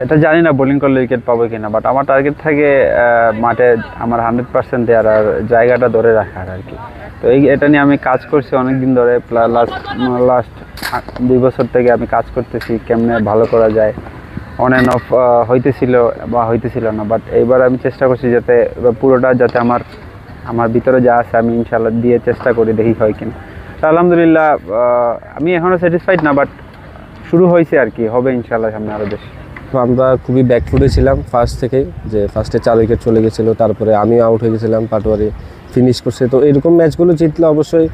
এটা জানি না বোলিং করলে উইকেট পাবো কিনা, বাট আমার টার্গেট থাকে মাঠে আমার 100% দেওয়ার আর জায়গাটা ধরে রাখার আর কি। তো এটা নিয়ে আমি কাজ করছি অনেক দিন ধরে, লাস্ট 2 বছর থেকে আমি কাজ করতেছি কেমনে ভালো করা যায়। অন অ্যান্ড অফ হইতেছিল না, বাট এইবার আমি চেষ্টা করছি যাতে পুরোটা যাতে আমার ভিতরে যা আছে আমি ইনশাল্লাহ দিয়ে চেষ্টা করি, দেখি হয় কিনা। তো আলহামদুলিল্লাহ আমি এখনও স্যাটিসফাইড না, বাট শুরু হয়েছে আর কি, হবে ইনশাল্লাহ সামনে আরও বেশি। তো আমরা খুবই ব্যাকফুটে ছিলাম ফার্স্ট থেকেই, যে ফার্স্টে 4 উইকেট চলে গেছিলো, তারপরে আমিও আউট হয়ে গেছিলাম, পাটোয়ারি ফিনিশ করছে। তো এরকম ম্যাচগুলো জিতলে অবশ্যই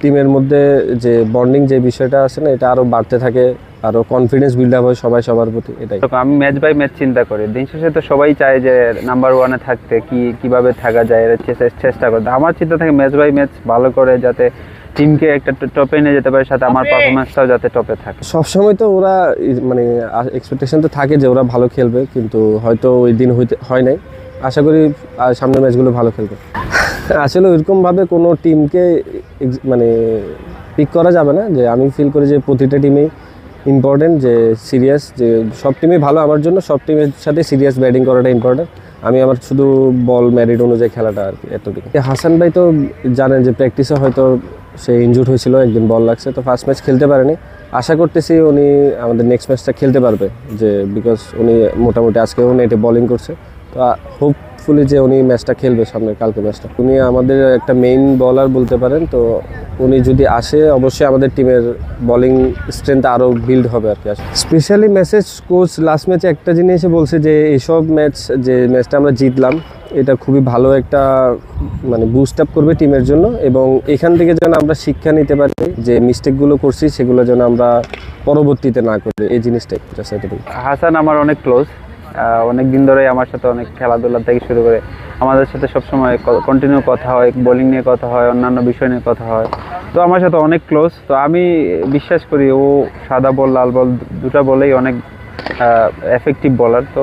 টিমের মধ্যে যে বন্ডিং যে বিষয়টা আছে না, এটা আরও বাড়তে থাকে, আরও কনফিডেন্স বিল্ড আপ হয় সবাই সবার প্রতি। এটাই আমি ম্যাচ বাই ম্যাচ চিন্তা করি, দিন শেষে তো সবাই চায় যে নাম্বার 1-এ থাকতে, কিভাবে থাকা যায় এর চেষ্টা করতে। আমার চিন্তা থাকে ম্যাচ বাই ম্যাচ ভালো করে যাতে টিমকে একটা টপে নিয়ে যেতে পারে, সাথে আমার পারফরমেন্সটাও যাতে টপে থাকে। সবসময় তো ওরা মানে এক্সপেকটেশন তো থাকে যে ওরা ভালো খেলবে, কিন্তু হয়তো ওই দিন হয় নাই। আশা করি সামনের ম্যাচগুলো ভালো খেলবে। আসলে ওইরকমভাবে কোনো টিমকে মানে পিক করা যাবে না, যে আমি ফিল করি যে প্রতিটা টিমেই ইম্পর্টেন্ট, যে সিরিয়াস, যে সব টিমই ভালো আমার জন্য, সব টিমের সাথে সিরিয়াস ব্যাটিং করাটা ইম্পর্টেন্ট। আমি আমার শুধু বল মেরিট অনুযায়ী খেলাটা আর কি, এতটুকু। হাসান ভাই তো জানেন যে প্র্যাকটিসে হয়তো সে ইনজুর্ড হয়েছিল, একদিন বল লাগছে, তো ফার্স্ট ম্যাচ খেলতে পারেনি। আশা করতেছি উনি আমাদের নেক্সট ম্যাচটা খেলতে পারবে, যে বিকজ উনি মোটামুটি আজকেও নেটে বোলিং করছে। তো হোপফুলি যে উনি ম্যাচটা খেলবে সামনে, কালকে ম্যাচটা। উনি আমাদের একটা মেইন বলার বলতে পারেন, তো উনি যদি আসে অবশ্যই আমাদের টিমের বোলিং স্ট্রেংথ আরও বিল্ড হবে আর কি। স্পেশালি মেসেজ কোচ লাস্ট ম্যাচে একটা জিনিসে বলছে যে এইসব ম্যাচ, যে ম্যাচটা আমরা জিতলাম, এটা খুবই ভালো একটা মানে বুস্ট আপ করবে টিমের জন্য, এবং এখান থেকে যেন আমরা শিক্ষা নিতে পারি, যে মিস্টেকগুলো করছি সেগুলো যেন আমরা পরবর্তীতে না করি, এই জিনিসটাই। হাসান আমার অনেক ক্লোজ, অনেক দিন ধরেই আমার সাথে অনেক খেলাধুলা থেকে শুরু করে আমাদের সাথে সবসময় কন্টিনিউ কথা হয়, বোলিং নিয়ে কথা হয়, অন্যান্য বিষয় নিয়ে কথা হয়। তো আমার সাথে অনেক ক্লোজ। তো আমি বিশ্বাস করি ও সাদা বল লাল বল দুটা বলেই অনেক এফেক্টিভ বলার। তো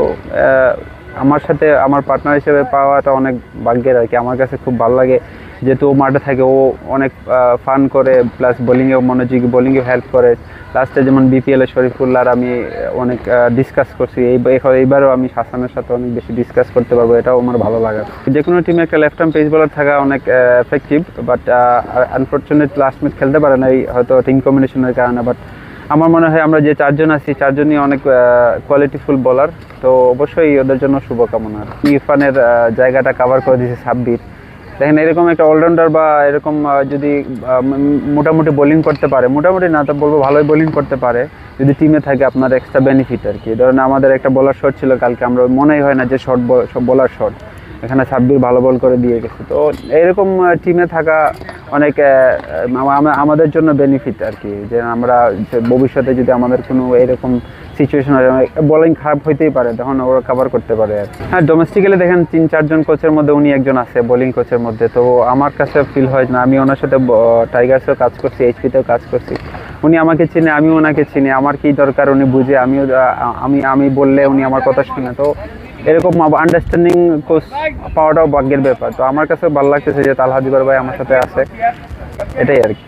আমার সাথে আমার পার্টনার হিসেবে পাওয়াটা অনেক ভাগ্যের আর কি। আমার কাছে খুব ভালো লাগে, যেহেতু ও মাঠে থাকে, ও অনেক ফান করে, প্লাস বোলিংয়েও মনোযোগী, বোলিংয়েও হেল্প করে। লাস্টে যেমন বিপিএলে শরীফুল্লাহর আমি অনেক ডিসকাস করছি, এইবারও আমি হাসানের সাথে অনেক বেশি ডিসকাস করতে পারবো, এটাও আমার ভালো লাগে। যে কোনো টিমে একটা লেফট আর্ম পেস বোলার থাকা অনেক effective, but unfortunate last match খেলতে পারে না, এই হয়তো টিম কম্বিনেশনের কারণে। বাট আমার মনে হয় আমরা যে 4 জন আছি, 4 জনই অনেক কোয়ালিটিফুল বোলার। তো অবশ্যই ওদের জন্য শুভকামনা। ইরফানের জায়গাটা কাভার করে দিয়েছে সাব্বির। দেখেন এরকম একটা অলরাউন্ডার বা এরকম যদি মোটামুটি বোলিং করতে পারে, মোটামুটি না তো বলবো ভালোই বোলিং করতে পারে, যদি টিমে থাকে আপনার এক্সট্রা বেনিফিট আর কি। ধরেন আমাদের একটা বোলার শট ছিল কালকে, আমরা মনেই হয় না যে বোলার শট, এখানে সাব্বির ভালো বল করে দিয়ে গেছে। তো এরকম টিমে থাকা অনেক আমাদের জন্য বেনিফিট আর কি, যে আমরা ভবিষ্যতে যদি আমাদের কোনো এরকম সিচুয়েশন হয়, বোলিং খারাপ হইতেই পারে, তখন ওরা কভার করতে পারে আর কি। হ্যাঁ, ডোমেস্টিক্যালি দেখেন 3-4 জন কোচের মধ্যে উনি একজন আছে বোলিং কোচের মধ্যে। তো আমার কাছে ফিল হয় না, আমি ওনার সাথে টাইগার্সেও কাজ করছি, এইচপিতেও কাজ করছি, উনি আমাকে চিনে, আমি ওনাকে চিনি, আমার কি দরকার উনি বুঝে, আমি বললে উনি আমার কথা শুনে। তো এরকম আন্ডারস্ট্যান্ডিং কোচ পাওয়াটাও ভাগ্যের ব্যাপার। তো আমার কাছে ভালো লাগতেছে যে তালহা জুবায়ের ভাই আমার সাথে আছে, এটাই আর কি।